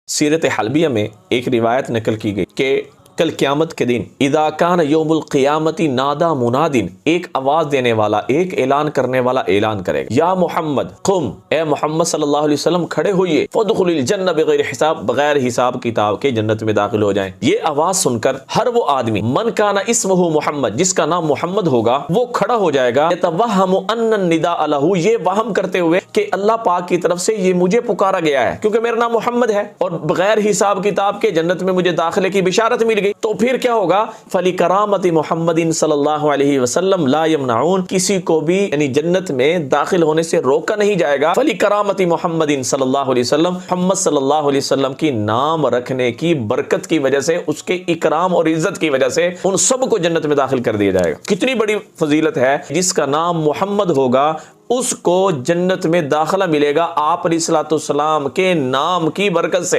सीरत हलबिया में एक रिवायत नकल की गई कि कल क़यामत के दिन इदा कान यौमुल क़ियामती नादा मुनादिन, एक आवाज देने वाला, एक ऐलान करने वाला ऐलान करेगा, या मोहम्मद कुम, ए मोहम्मद सल्लल्लाहु अलैहि वसल्लम खड़े होइए, फदखुलिल जन्नह बगैर हिसाब, बगैर हिसाब किताब के जन्नत में दाखिल हो जाएं। ये आवाज सुनकर हर वो आदमी मन काना इस्मुहु मोहम्मद, जिसका नाम मोहम्मद होगा, वो खड़ा हो जाएगा। यतवहमु अन्ना निदा अलहु, ये वहम करते हुए कि अल्लाह पाक की तरफ से ये मुझे पुकारा गया है क्योंकि मेरा नाम मोहम्मद है और बगैर हिसाब किताब के जन्नत में मुझे दाखिले की बिशारत मिल गई। तो फिर क्या होगा? फली करामती मोहम्मदिन सल्लल्लाहु अलैहि वसल्लम ला यमनाउन, किसी को भी यानी जन्नत में दाखिल होने से रोका नहीं जाएगा। फली करामती मोहम्मदिन सल्लल्लाहु अलैहि वसल्लम, मोहम्मद सल्लल्लाहु अलैहि वसल्लम की नाम रखने की बरकत की वजह से, उसके इकराम और इज्जत की वजह से उन सबको जन्नत में दाखिल कर दिया जाएगा। कितनी बड़ी फजीलत है, जिसका नाम मोहम्मद होगा उसको जन्नत में दाखिला मिलेगा आप अलैहिस्सलातु वस्सलाम के नाम की बरकत से।